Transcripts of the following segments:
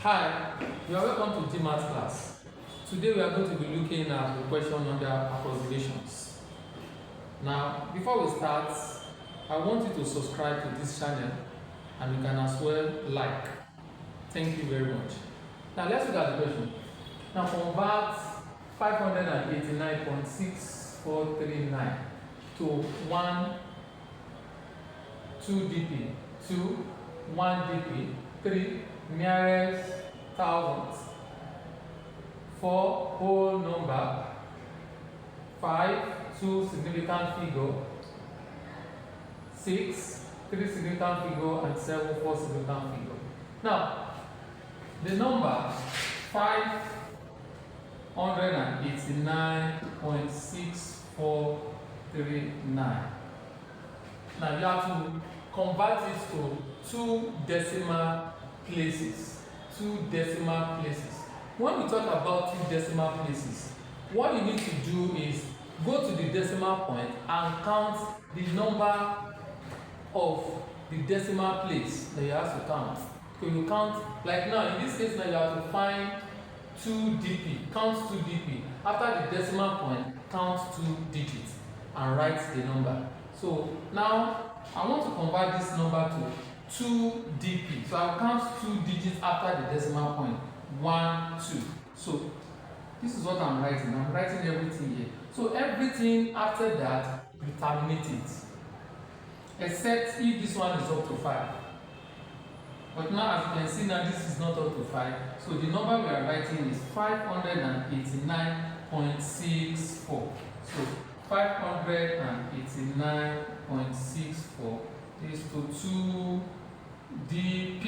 Hi, you are welcome to GMats class. Today we are going to be looking at the question under approximations. Now, before we start, I want you to subscribe to this channel and you can as well like. Thank you very much. Now let's look at the question. Now convert 589.6439 to 2 dp, 2, 1 dp, 3, nearest thousands, 4, whole number, 5, 2 significant figure, 6, 3 significant figure, and 7, 4 significant figure. Now, the number 589.6439. Now you have to convert it to 2 decimal places. 2 decimal places. When we talk about 2 decimal places, what you need to do is go to the decimal point and count the number of the decimal place that you have to count. So you count, like now in this case now you have to find 2 dp, count 2 dp. After the decimal point, count 2 digits and write the number. So now I want to convert this number to 2 dp. So I'll count 2 digits after the decimal point. 1, 2. So this is what I'm writing. I'm writing everything here. So everything after that, you terminate it. Except if this one is up to 5. But now as you can see now this is not up to 5. So the number we are writing is 589.64. So 589.64 is to 2 dp.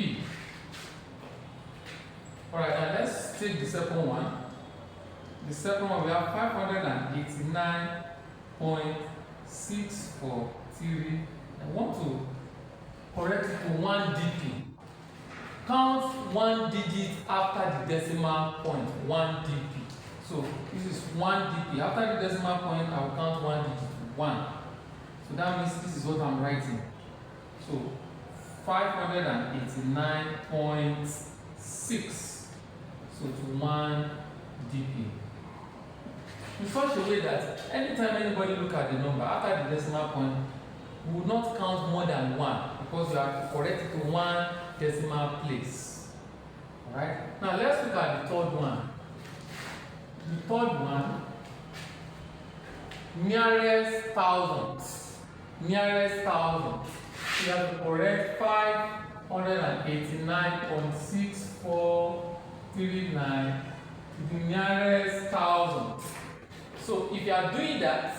Alright, now let's take the second one. The second one we have 589.643. I want to correct it to 1 dp. Count 1 digit after the decimal point. 1 dp. So this is 1 dp. After the decimal point, I will count 1 digit. 1. So that means this is what I'm writing. So 589.6. So to 1 dp. In such a way that anytime anybody look at the number after the decimal point, we will not count more than 1 because you have to correct it to 1 decimal place. Alright? Now let's look at the third one. The third one, nearest thousands. Nearest thousands. You have to correct 589.6439 to the nearest thousand. So if you are doing that,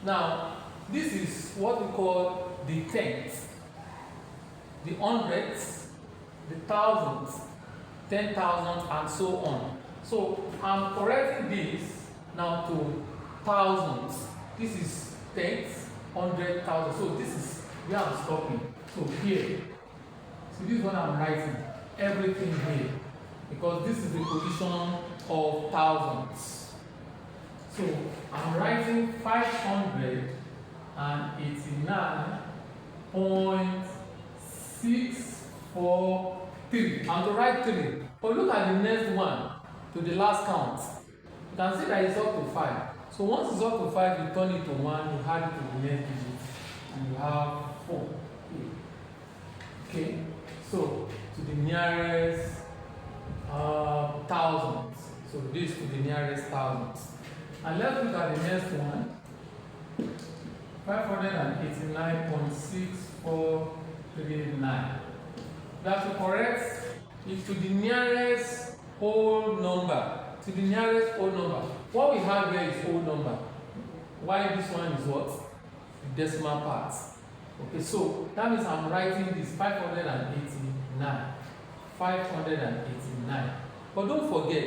now this is what we call the tenths, the hundreds, the thousands, 10,000, and so on. So I'm correcting this now to thousands. This is tenths, 100,000. So this is where I'm stopping. So here. So this is what I'm writing. Everything here. Because this is the position of thousands. So I'm writing 589.643. I'm to write 3. But look at the next one to the last count. You can see that it's up to 5. So once it's up to 5, you turn it to 1, you add it to the next digit, and you have 4. Okay? So to the nearest thousands. So this to the nearest thousands. And let's look at the next one. 589.6439. We have to correct it to the nearest whole number. To the nearest whole number. What we have here is whole number. Why this one is what? The decimal part. Okay, so that means I'm writing this 589. 589. But don't forget,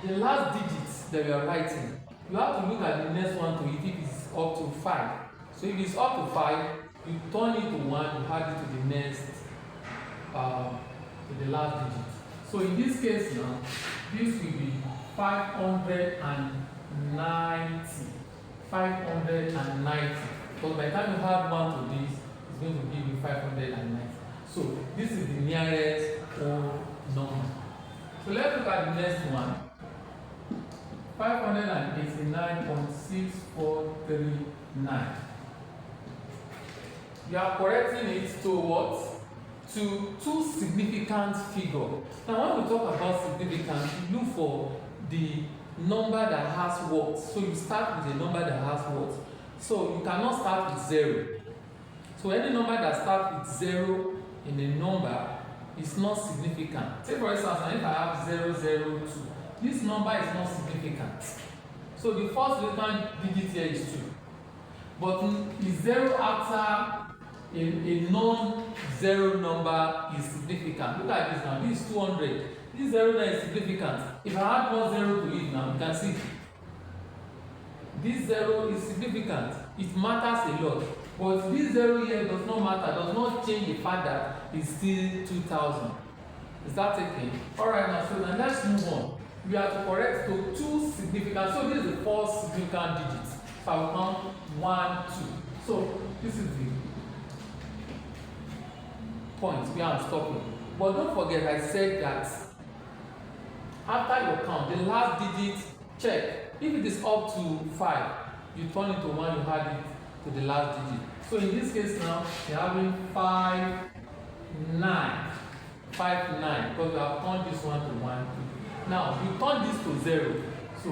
the last digits that we are writing, you have to look at the next one to it if it's up to 5. So if it's up to 5, you turn it to 1, you add it to the next, to the last digit. So in this case now, this will be 590. 590. Because by the time you add 1 to this, it's going to give you 590. So this is the nearest whole number. So let's look at the next one. 589.6439. You are correcting it to what? To two significant figures. Now when we talk about significance, you look for the number that has what. So you start with a number that has what. So you cannot start with 0. So any number that starts with 0 in a number is not significant. Say for instance, if I have 002, this number is not significant. So the first significant digit here is 2. But is 0 after a non-zero number is significant? Look at this now. This is 200. This 0 now is significant. If I add 1 0 to it now, you can see this 0 is significant. It matters a lot. But this 0 here does not matter, does not change the fact that it's still 2000. Is that okay? Alright, now so now let's move on. We have to correct to two significant. So this is the first significant digit. So I will count 1, 2. So this is the point where I'm stopping. But don't forget, I said that after your count, the last digit, check. If it is up to 5, you turn it to 1, you add it to the last digit. So in this case now, we're having 5, 9. 5, 9. Because we have turned this one to 1, 2. Now, you turn this to 0. So,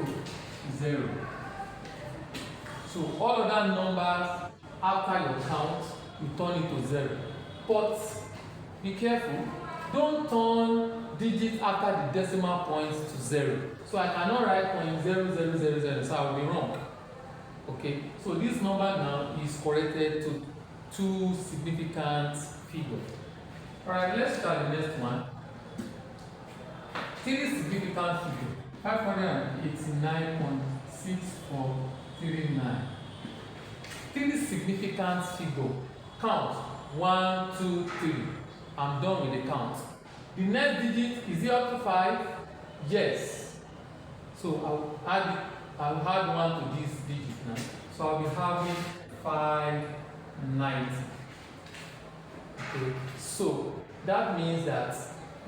0. So, all of that numbers, after your count, you turn it to 0. But, be careful. Don't turn digits after the decimal points to 0. So, I cannot write 0.0000, so I will be wrong. Okay, so this number now is corrected to two significant figures. Alright, let's start the next one. Three significant figures. 589.6439. Three significant figures. Count 1, 2, 3. I'm done with the count. The next digit is it up to 5? Yes. So I'll add 1 to this digit now. So I'll be having 590. Okay. So that means that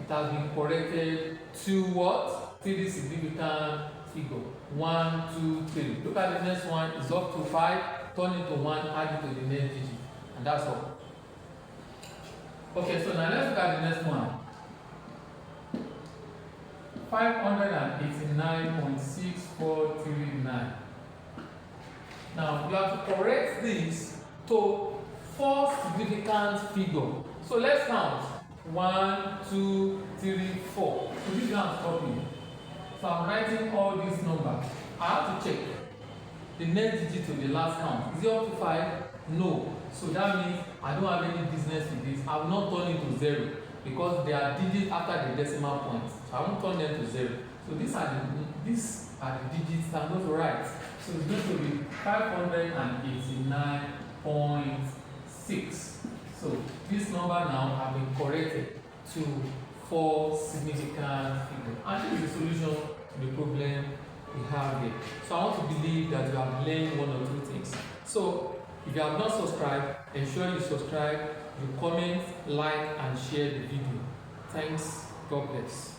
it has been corrected to what? Three significant figure. 1, 2, 3. Look at the next one. It's up to 5. Turn it to 1. Add it to the next digit. And that's all. Okay, so now let's look at the next one. 589.6439. Now you have to correct this to 4 significant figures. So let's count. 1, 2, 3, 4. So this is how I'm stopping. So I'm writing all these numbers. I have to check the next digit to the last count. Is it up to 5? No. So that means I don't have any business with this. I will not turn it to 0 because they are digits after the decimal points. So I won't turn them to 0. So these are the digits I'm going to write. So it's going to be 589.6. So this number now have been corrected to 4 significant figures. And this is the solution to the problem we have here. So I want to believe that you have learned 1 or 2 things. So if you have not subscribed, ensure you subscribe, you comment, like, and share the video. Thanks. God bless.